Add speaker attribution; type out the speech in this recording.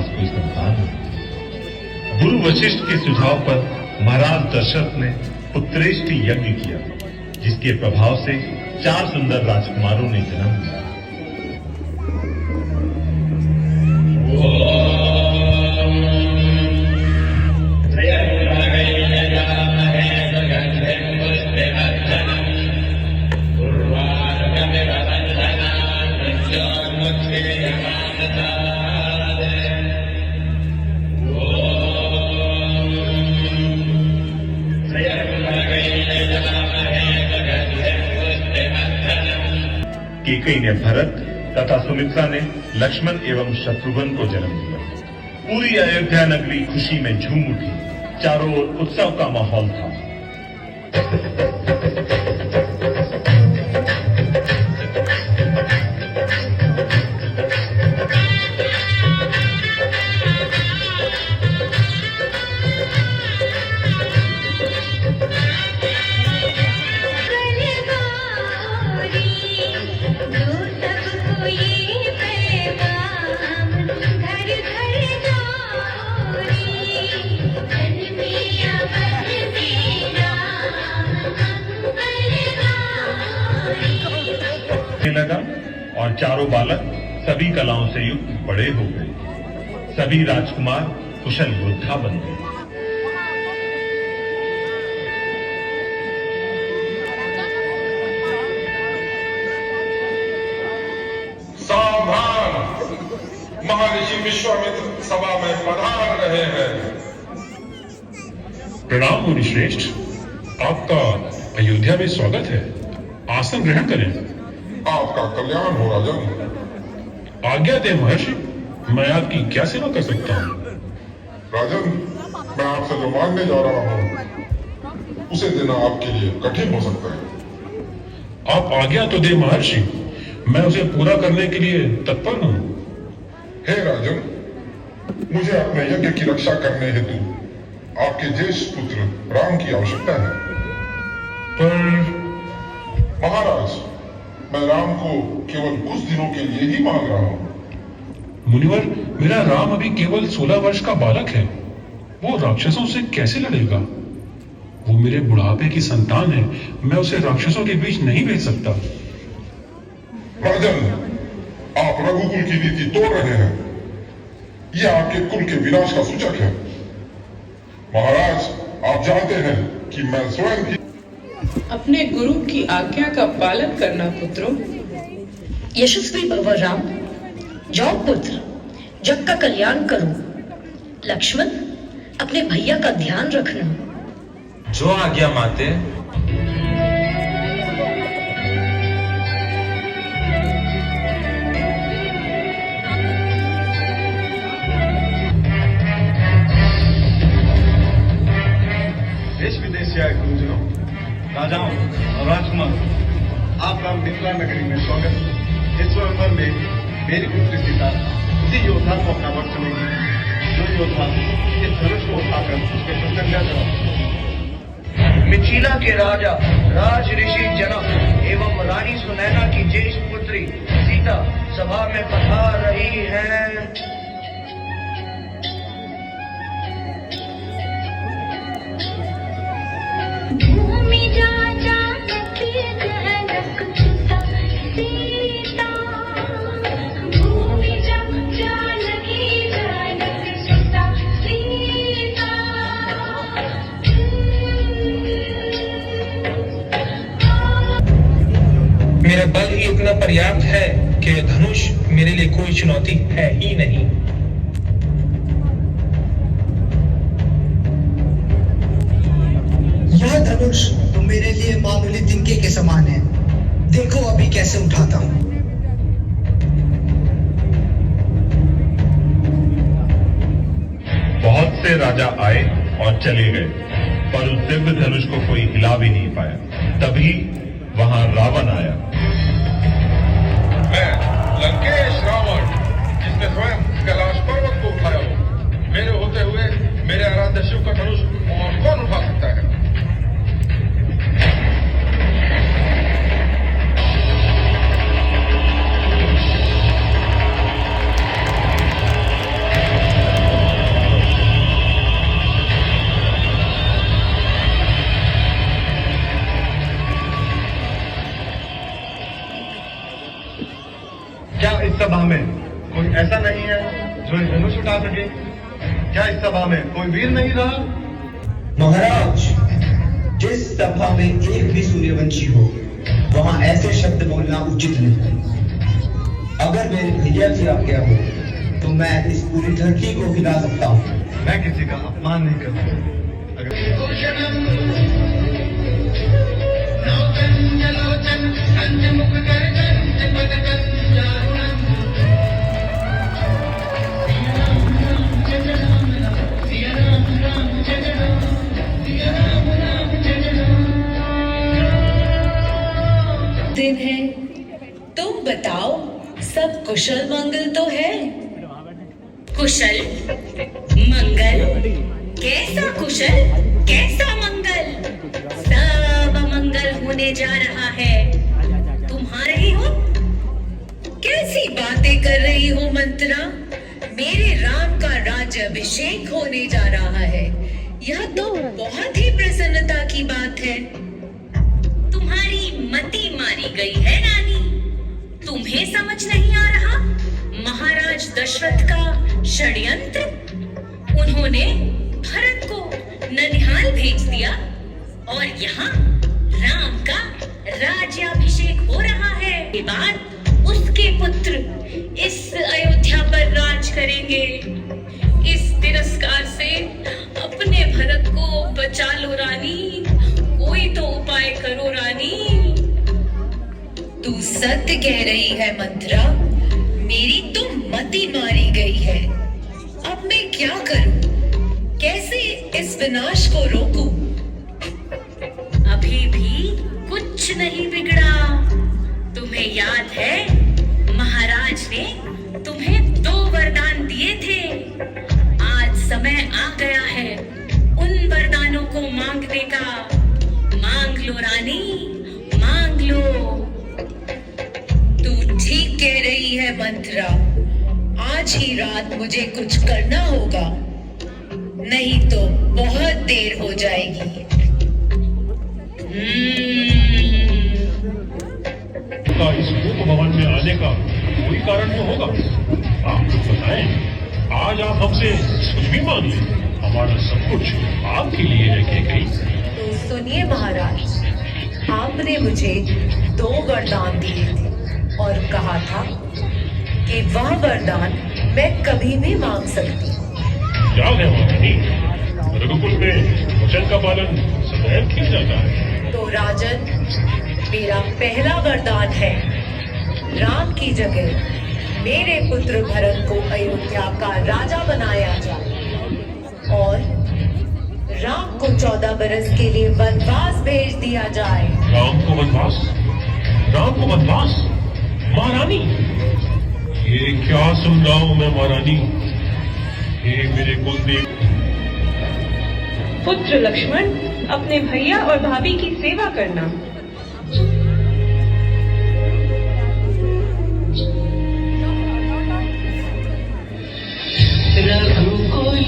Speaker 1: पास कोई संतान नहीं। गुरु वशिष्ठ के सुझाव पर महाराज दशरथ ने पुत्रेष्टि यज्ञ किया, जिसके प्रभाव से 4 सुंदर राजकुमारों ने जन्म लिया। कैकेयी ने भरत तथा सुमित्रा ने लक्ष्मण एवं शत्रुघ्न को जन्म दिया। पूरी अयोध्या नगरी खुशी में झूम उठी। चारों ओर उत्सव का माहौल था। लगा और चारों बालक सभी कलाओं से युक्त बड़े हो गए। सभी राजकुमार कुशल योद्धा बन गए।
Speaker 2: सावधान, महर्षि विश्वामित्र सभा में पधार रहे हैं।
Speaker 3: प्रणाम मुनिश्रेष्ठ, आपका अयोध्या में स्वागत है। आसन ग्रहण करें।
Speaker 2: आपका कल्याण हो राजन।
Speaker 3: आज्ञा दे महर्षि, मैं आपकी क्या सेवा कर सकता हूँ?
Speaker 2: राजन, मैं आपसे जो मांगने जा रहा हूँ उसे देना आपके लिए कठिन हो सकता है।
Speaker 3: आप आज्ञा तो दे महर्षि, मैं उसे पूरा करने के लिए तत्पर हूँ।
Speaker 2: हे राजन, मुझे अपने यज्ञ की रक्षा करने हेतु आपके ज्येष्ठ पुत्र राम की आवश्यकता है।
Speaker 3: पर
Speaker 2: महाराज, मैं राम को केवल कुछ दिनों के लिए ही मांग रहा हूं।
Speaker 3: मुनिवर, मेरा राम अभी केवल 16 वर्ष का बालक है। वो राक्षसों से कैसे लड़ेगा? वो मेरे बुढ़ापे की संतान है। मैं उसे राक्षसों के बीच नहीं भेज सकता।
Speaker 2: राजन, आप रघुकुल की नीति तोड़ रहे हैं। यह आपके कुल के विनाश का सूचक है। महाराज, आप जानते हैं कि मैं स्वयं ही
Speaker 4: अपने गुरु की आज्ञा का पालन करना पुत्रों।
Speaker 5: यशस्वी भव राम। जाओ पुत्र, जग का कल्याण करो। लक्ष्मण, अपने भैया का ध्यान रखना।
Speaker 6: जो आज्ञा माते।
Speaker 1: देश विदेश से आए गुरुजनों, राजाओं और राजकुमारों, आपका मिथिला नगरी में स्वागत। इस स्वयंवर में मेरी पुत्री सीता उसी योद्धा को अपना वर चुनेगी जो योद्धा इस धनुष को उठाकर उसके प्रत्यंगा जवाब।
Speaker 7: मिथिला के राजा राज ऋषि जनक एवं रानी सुनैना की ज्येष्ठ पुत्री सीता सभा में पधार रही है।
Speaker 8: मेरा बल ही उतना पर्याप्त है कि धनुष मेरे लिए कोई चुनौती है ही नहीं।
Speaker 9: यह धनुष तो मेरे लिए मामूली तिनके के समान है। देखो अभी कैसे उठाता हूँ।
Speaker 1: बहुत से राजा आए और चले गए, पर उस दिव्य धनुष को कोई हिला भी नहीं पाया। तभी वहां रावण आया।
Speaker 2: मैं लंकेश रावण, जिसने स्वयं कैलाश पर्वत को उठाया हो, मेरे होते हुए मेरे आराध्य शिव का धनुष और कौन उठा सकता है?
Speaker 1: सभा में कोई ऐसा नहीं है जो ये धनुष उठा सके? क्या इस सभा में कोई वीर नहीं रहा?
Speaker 9: महाराज, जिस सभा में एक भी सूर्यवंशी हो वहां ऐसे शब्द बोलना उचित नहीं। अगर मेरे भैया की आज्ञा हो तो मैं इस पूरी धरती को हिला सकता हूँ।
Speaker 1: मैं किसी का अपमान नहीं करता। अगर
Speaker 5: दिन है, तुम बताओ, सब कुशल मंगल तो है? कुशल मंगल? कैसा कुशल, कैसा मंगल? सब अमंगल होने जा रहा है। तुम आ रही हो? कैसी बातें कर रही हो मंत्रा? मेरे राम का राज्याभिषेक होने जा रहा है। यह तो बहुत ही प्रसन्नता की बात है। तुम्हारी मति मारी गई है रानी। तुम्हें समझ नहीं आ रहा महाराज दशरथ का षड्यंत्र? उन्होंने भरत को ननिहाल भेज दिया और यहाँ राम का राज्याभिषेक हो रहा है। के बाद उसके पुत्र इस अयोध्या पर राज करेंगे। इस तिरस्कार से अपने भरत को बचा लो रानी। कोई तो उपाय करो रानी। तू सत्य कह रही है मंत्रा। मेरी तो मति मारी गई है। अब मैं क्या करूं? कैसे इस विनाश को रोकूं? अभी भी कुछ नहीं बिगड़ा। तुम्हें याद है महाराज ने तुम्हें 2 वरदान दिए थे। आज समय आ गया है उन वरदानों को मांगने का। मांग लो रानी, मांग लो। तू ठीक कह रही है मंत्रा। आज ही रात मुझे कुछ करना होगा, नहीं तो बहुत देर हो जाएगी।
Speaker 3: का इस रूप भवन में आने का कोई कारण तो होगा। आप कुछ बताएं। आज आप हमसे कुछ भी मांग लें, हमारा सब कुछ आपके लिए रखे गई।
Speaker 5: तो सुनिए महाराज, आपने मुझे 2 वरदान दिए थे और कहा था कि वह वरदान मैं कभी भी मांग सकती हूँ।
Speaker 3: क्या है महारानी, रघुकुल में वचन का पालन सदैव किया जाता है।
Speaker 5: तो राजन, मेरा पहला वरदान है राम की जगह मेरे पुत्र भरत को अयोध्या का राजा बनाया जाए और राम को 14 बरस के लिए वनवास भेज दिया जाए।
Speaker 3: राम को वनवास? राम को वनवास? महारानी, ये क्या सुन रहा हूं मैं महारानी? ये मेरे कुलदेव।
Speaker 4: पुत्र लक्ष्मण, अपने भैया और भाभी की सेवा करना।
Speaker 7: रघुकुल